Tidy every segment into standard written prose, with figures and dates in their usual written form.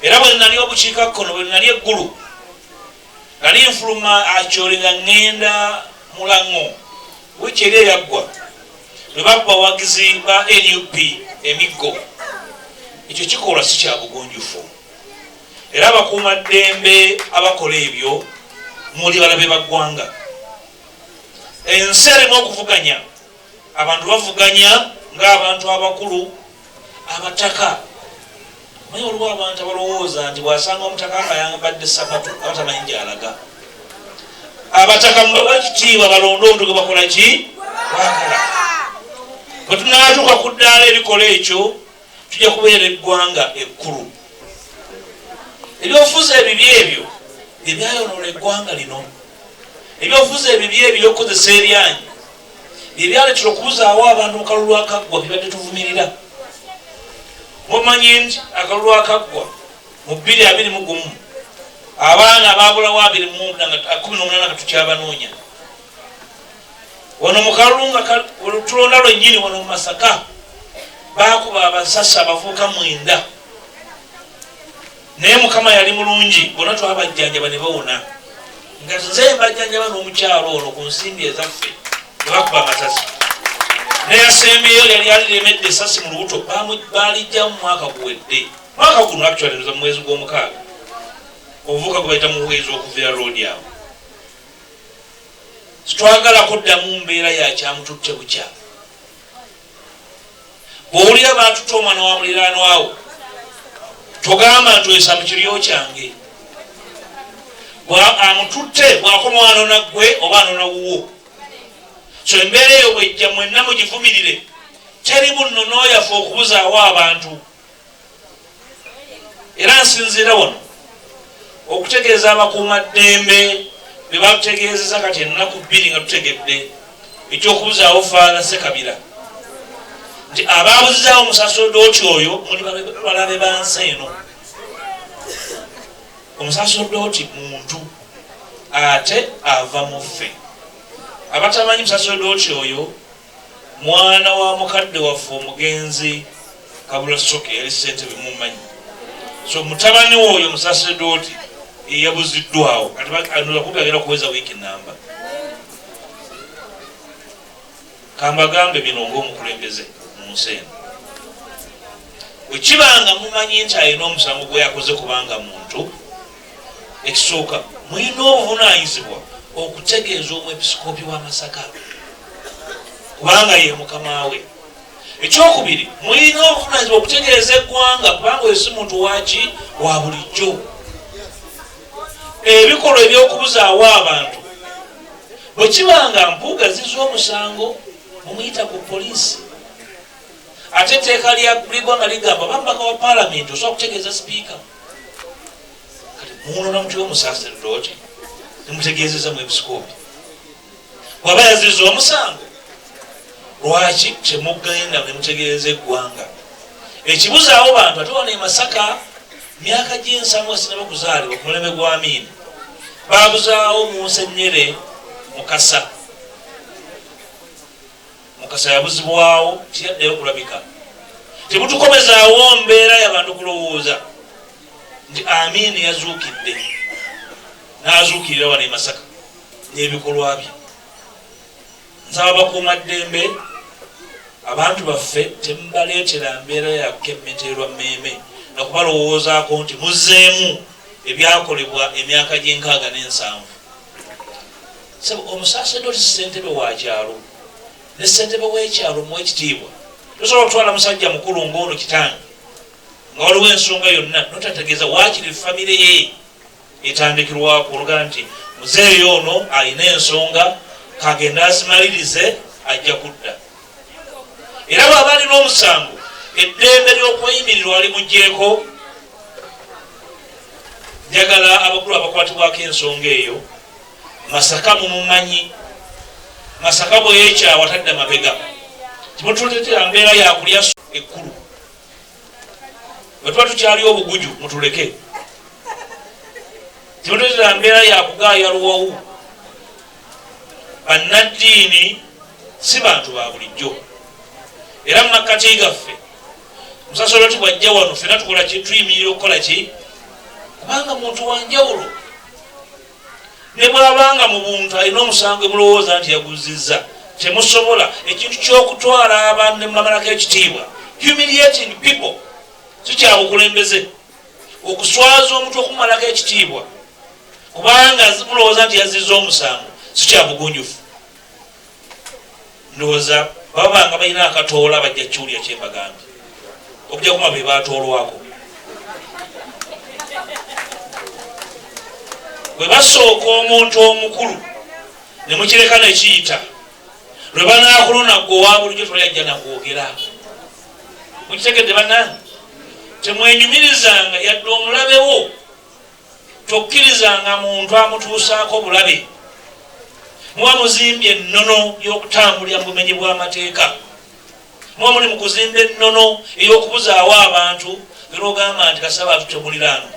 era bwe nali obukiikakkono bwe nali eggulu nali nfuluma Acholi nga ŋŋenda Mulango wiiki eri eyaggwa bwe bakkuba abawagizi ba NUP emiggo. Ekyo kikolwa si kya bugunjufu era abakuumaddembe abakola ebyo muli balabe baggwanga. Ensi erimu okuvuganya, abantu bavuganya ng'abantu abakulu abataka. Manyi waliwo abantu abalowooza nti bw'asanga omutaka akayambadde sapatu abatamanyi gy'alaga. Abataka mubawa ekitiibwa balondoondo ge bakola ki? Bakola. Bwe tunaatuuka ku ddaala erikola ekyo tujja kubeera eggwanga ekkulu. Ebyobufuzi ebibi ebyo bye byayonoola eggwanga lino. Ebyobufuzi ebibi ebyo by'okukozesa eryanyi bye byaleetera okubuzaawo abantu mu kalulu akaggwa bye badde tuvumirira. Mumanyi nti akalulu akaggwa mu 2021 abaana abaabulawo 18 nga tukyabanoonya. Wano mu kalulu nga tulonda lwennyini wano mu Masaka baakuba abasasi abavubuka 9. Naye Mukama yali mulungi, bonna twabajjanjaba ne bawona. Nga nze mbajjanjaba n'omukyalo ono ku nsimbi ezaffe tebakuba amasasi. Neyasembeyo yali aliremedde esasi mu lubuto baalijja mu mwaka guwedde. Mwaka guno actually mu mwezi gw'omukaaga. Obuvuka gwe bayita muweezi okuviira roodi awo. Sitwagala kuddamu mbeera ya kyamututte bukya. Bw'owulira baatutte omwana wa muliraanwawo togamba nti oyesa mu kiryo kyange. Amututte bw'akoma anoona ggwe oba anoona wuwo. So embeera eyo bwejja mwenna mugivumirire. Teri bunnono yaffe okubuzaawo abantu. Era nsinziira wano okutegeeza abakuumaddembe be batutegeezeza kati ennaku 2 nga tutegedde ekyokubuzaawo Faala Ssekabira nti abaabuzizaawo omusaserodooti oyo muli balabe ba nsi eno. Omusaserodooti muntu ate ava mu ffe. Abatamanyi musaserodooti oyo mwana wa mukadde waffe omugenzi Kabula Soke yali ssentebe mumanyi. So mutabani oyo musaserodooti eyabuziddwawo kati kuweza wiiki namba. Kambagambe bino ng'omukulembeze mu nsi eno. Bwe kibanga mumanyi nti alina omusango gwe yakoze kubanga muntu, ekisooka mulina obuvunaanyizibwa okutegeeza omwepisikoopi wa Masaka kubanga ye mukama we. Ekyokubiri mulina obuvunaanyizibwa okutegeeza eggwanga kubanga oyo si muntu waki wa bulijjo. Ebikolwa eby'okubuzaawo abantu bwe kibanga mpuuga z'omusango mumuyita ku poliisi. Ate etteeka lya ggwanga ligamba bambaka wa paalamenti osobola okutegeeza sipiika. Kati muwunoona muti w'omusaserodooti nemutegeezeza mu episikoopi. Bw'aba yaziza omusango lwaki temugenda nemutegeeza eggwanga? Ekibuzaawo bantu ate wano e Masaka myaka gy'ensango sinaba kuzaalibwa ku mulembe gwa Amiini baabuzaawo Munsenyere Mukasa. Mukasa yabuzibwawo tiyaddeyo kulabika. Tebutukomezaawo mbeera y'abantu kulowooza nti Amiini yazuukidde n'azuukirira wano e Masaka n'ebikolwa bye. Nsaba abakuumaddembe abantu baffe temubaleetera mbeera ya kukemmeterwa mmeeme nokubalowoozaako nti muzzeemu ebyakolebwa emyaka gye67. Omusaserodooti ssentebe wa kyalo ne ssentebe w'ekyalo muwe ekitiibwa. Tosobola kutwala musajja mukulu ng'ono kitange nga waliwo ensonga yonna notategeeza waakiri famire ye etandikirwako oluga nti muzeeyo ono alina ensonga kagenda azimalirize ajja kudda. Era bw'aba alina omusango eddembe ly'okweyimirirwa limugyeko. Njagala abakulu abakwatibwako ensonga eyo Masaka mumumanyi. Masaka bwe yeekyawa tadda mabega. Timutuleetera mbeera yakulya ekkulu. Bwe tuba tukyali obuguju mutuleke. Timutuleetera mbeera yakugaaya luwawu. Bannaddiini si bantu ba bulijjo. Era mu makkati gaffe musaserodooti bw'ajja wano ffenna tukola ki? Tuyimirira okukola ki? kubanga muntu wanjawulo. Ne bw'abanga mu buntu alina omusango mulowooza nti yaguzizza, temusobola ekintu ky'okutwala abantu ne mubamalako ekitiibwa. Humiliating people sikyabukulembeze, okuswaza omuntu okumumalako ekitiibwa kubanga mulowooza nti yazizza omusango sikyabugunjufu. Ndowooza babanga balina akatoola bajja kiwulya kyembagambye okujja kuma be batoolwako. Bwe basooka omuntu omukulu ne mukireka ne kiyita, lwe banaakulona gwe owa bulijjo tolayajja nakwogera. Mukitegedde bannange? Temwenyumirizanga yadde omulabewo, tokkirizanga muntu amutuusaako bulabe. Muba muzimbye ennono y'okutambulira mu bumenyi bw'amateeka, muba muli mu kuzimba ennono ey'okubuzaawo abantu era ogamba nti kasaba atutte muliraano.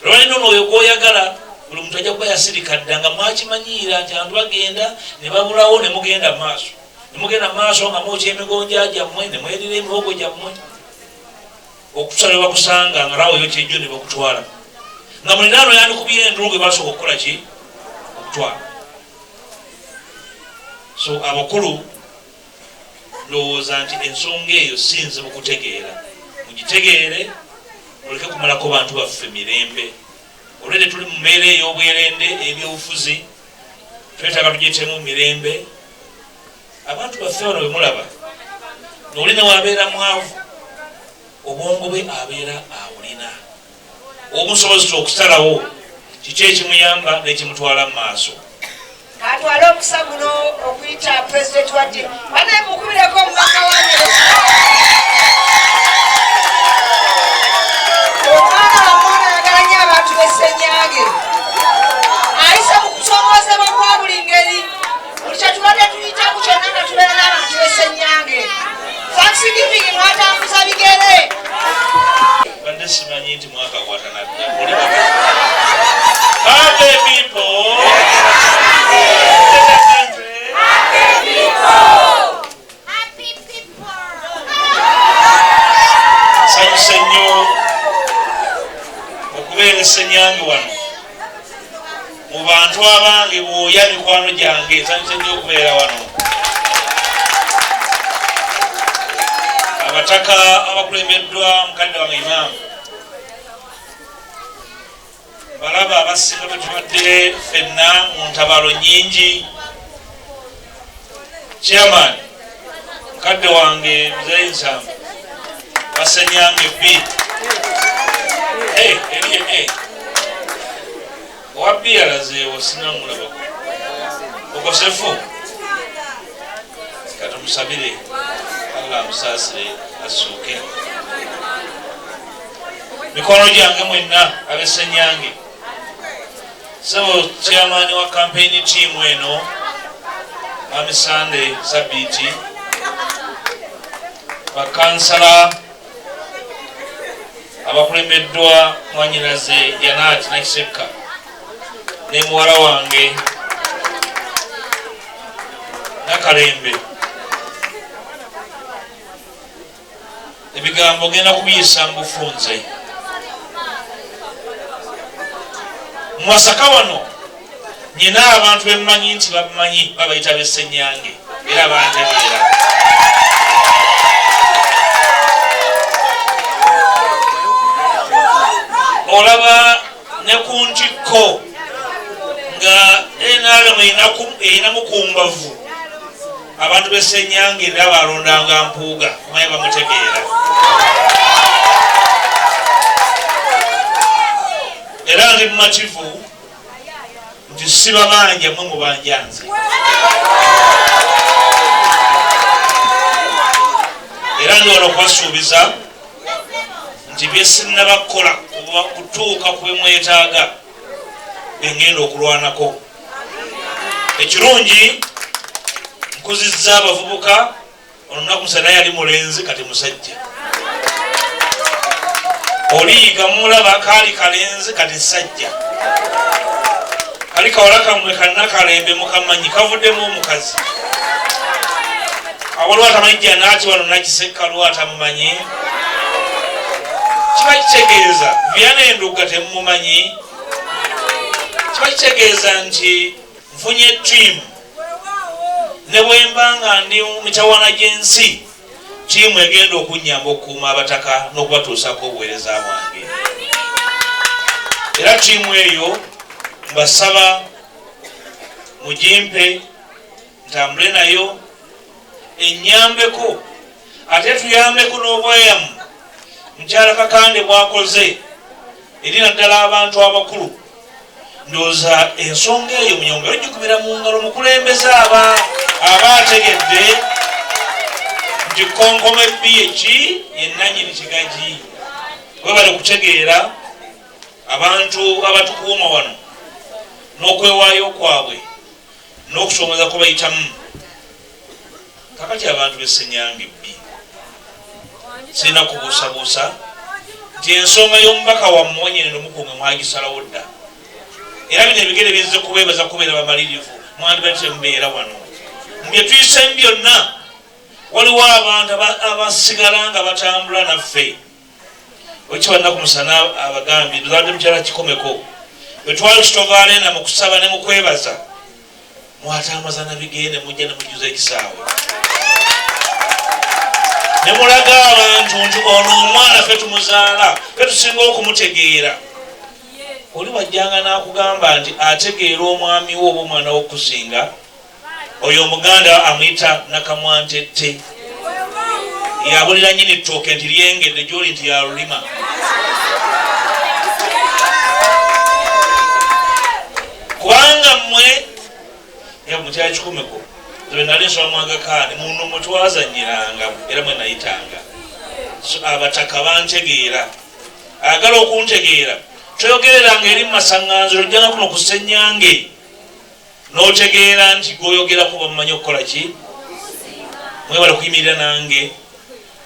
Lwalino oyo gw'oyagala buli muntu ajja kuba yasirikadda nga mwakimanyiira nti abantu bagenda ne babulawo ne mugenda mu maaso. Ne mugenda mu maaso nga mwokya emigonja gyammwe ne mwerira emihogo gyammwe. Okusala bakusanga nga laawo yokyejjo ne bakutwala. Nga muliraano yandikubye endulu gwe basooka okukola ki? Okutwala. So abakulu ndowooza nti ensonga eyo si nzibu kutegeera. Mugitegeere muleke kumalako bantu baffe mirembe. Olwedde tuli mu mbeera ey'obwerende ebyobufuzi, twetaaga tugiyitemu mirembe. Abantu baffe bano bwe mulaba, n'oli newabeera mwavu, obwongo bwe abeera abulina. Omusobozesa okusalawo kiki ekimuyamba n'ekimutwala mu maaso. Atwala okusa guno okuyita pulezidenti wadde banaye mukubireko omubaka wange omwana wamwana yagalanya abantu b'Essenyange ayise mu kusomoozebwa kwa buli ngeri. Buli kyetubadde tuyitaku kyonna nga tubeera n'abantu b'Essenyange. Thanksgiving mwatambuza bigere. Badde simanyi nti mwaka gwatanadda. Happy people! Sanyuse nnyo okubeera Essenyange wano mu bantu abange bw'oya mikwano gyange. Sanyuse nnyo okubeera wano. Abataka abakulembeddwa mukadde wange Imaamu, balaba abasinga bwe tubadde ffenna mu ntabalo nnyingi. Chairman mukadde wange Mzee Nsambu Basenyange B. Owabi alazeewo sinamulabako. Okosefu katumusabire Allah amusaasire asooke. Mikono gyange mwenna ab'Essenyange, sebo chairman wa campaign team eno Mami Sunday Sabiti, bakansala abakulembeddwa mwanyinaze Janat Nakiseka ne muwala wange Nakalembe. Ebigambo genda kubiyisa mu bufunze. Mu Masaka wano nyina abantu bemmanyi nti bamanyi babayita b'Essenyange era bantegeera. Olaba ne ku ntikko nga NRM erinamu ku mbavu abantu b'Essenyange era balondanga Mpuuga, omanyi bamutegeera. Era ndi mumativu nti sibabanja mwe mubanja nze. Era ndi wano okubasuubiza nti bye sinnabakola kutuuka ku bye mwetaaga bengenda okulwanako. Ekirungi nkuzizza abavubuka, olunaku musana yali mulenzi kati musajja. Oliyiga mulaba kaali kalenzi kati sajja. Kali kawala kamwe Nakalembe mukamanyi kavuddemu omukazi. Awaliwo atamanyi Janati wano Nakiseka lwata mumanyi. kiba kitegeeza byanenduga temumanyi, kiba kitegeeza nti nfunye ttiimu ne bwemba nga ndi mitawana gy'ensi, ttiimu egenda okunyamba okukuuma abataka n'okubatuusako obuweereza bwange. Era ttiimu eyo mbasaba mugimpe ntambule nayo ennyambeko, ate tuyambeko n'obweyamo mukyala Kakande bwakoze eri naddala abantu abakulu. Ndowooza ensonga eyo munyonga ogikubira mu ngalo mukulembeze aba ategedde nti konkome eki yennannyini kigagi. Webale kutegeera abantu abatukuuma wano n'okwewaayo kwabwe n'okusomeza ko bayitamu. Kakati abantu b'Essenyange bbi sirina kubuusabuusa nti ensonga y'omubaka wammwe wennyini nomukunge mwagisalawo dda, era bino ebigere bizze kubeebaza kubeera bamalirivu mwandibadde mubeera wano. Mu bye tuyisemu byonna waliwo abantu abasigala nga batambula naffe. Okibannaku musana abagambye tuzadde mukyala kikomeko bwe twali Kitova Arena mu kusaba ne mu kwebaza mwatambaza na bigende mujja ne mujjuza ekisaawe ne mulaga abantu nti ono omwana ffe tumuzaala ffe tusinga okumutegeera. Oli wajjanga n'akugamba nti ategeera omwami wo oba omwana w'okusinga, oyo omuganda amuyita nakamwantette, yabulira nnyini ttooke nti lyengedde gy'oli nti yalulima. Kubanga mmwe mukyala kikomeko nze nali nsoma mwagakaani muno mwe twazannyiranga era mwe nayitanga. Abataka bantegeera, agala okuntegeera toyogereranga eri mumasaŋŋanziro ojjanga kuno ku Ssenyange n'otegeera nti gwoyogerako bamumanyi okukola ki, mwebale kuyimirira nange.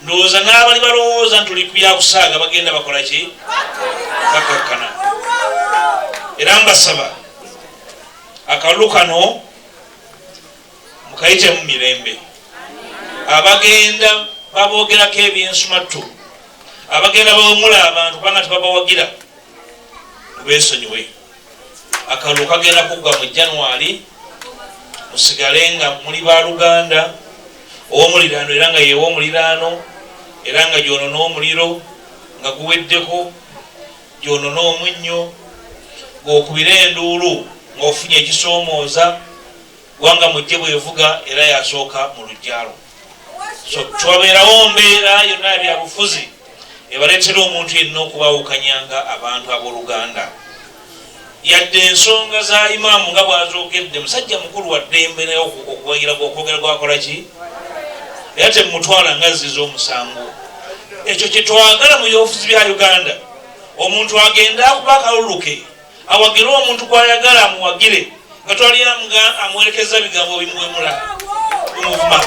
Ndowooza n'abali balowooza nti oli byakusaaga bagenda bakola ki, bakakkana. Era mbasaba akalulu kano mukayite mu mirembe. Abagenda baboogerako ebyensumattu, abagenda bawemula abantu kubanga tebabawagira, mubeesonyiwe. Akalulu kagenda kuggwa mu January, musigale nga muli baluganda ow'omuliraano era nga yeew'omuliraano, era nga gy'onona omuliro nga guweddeko, gy'onona omunnyo, ng'okubira enduulu ng'ofunye ekisoomooza, wanga mujje bwevuga era yasooka mu lujjalo. So twabeerawo mbeera yonna ebyabufuzi ebaleetera omuntu yenna okubaawukanyanga abantu ab'oluganda. Yadde ensonga za imaamu nga bw'azookedde musajja mukulu wa ddembe naye okwogera gwakola ki, era temutwala nga zziza omusango. Ekyo kye twagala mu byobufuzi bya Uganda, omuntu agenda akuba akalulu ke awagire omuntu gw'ayagala amuwagire nga twali amwerekeza bigambo bimuwemula bimuvuma.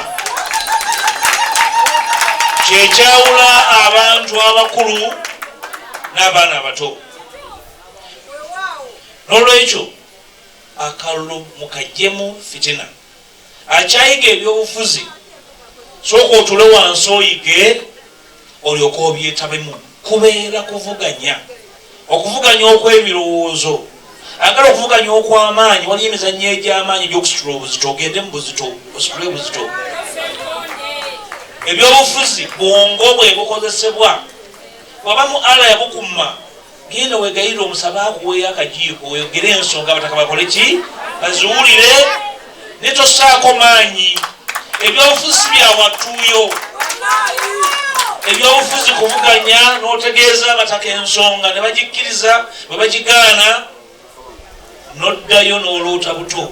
Kyekyawula abantu abakulu n'abaana abato. N'olwekyo akalulu mukajjemu fitina. Akyayiga ebyobufuzi sooka otule wansi oyige olyoka obyetabemu. Kubeera kuvuganya, okuvuganya okw'ebirowoozo, agala okuvuganya okw'amaanyi. Waliyo emizannyo egy'amaanyi egy'okusitula obuzito, ogende mu buzito ositule obuzito. Ebyobufuzi bwongo bwe bukozesebwa. Waba mu ala yabukumma, genda wegayirira omusaba akuweeyo akajiiko oyogere ensonga abataka bakole ki, baziwulire ne tossaako maanyi. Ebyobufuzi bya wattuuyo, ebyobufuzi kuvuganya n'otegeeza abataka ensonga ne bagikkiriza, bwe bagigaana n'oddayo n'oluuta buto.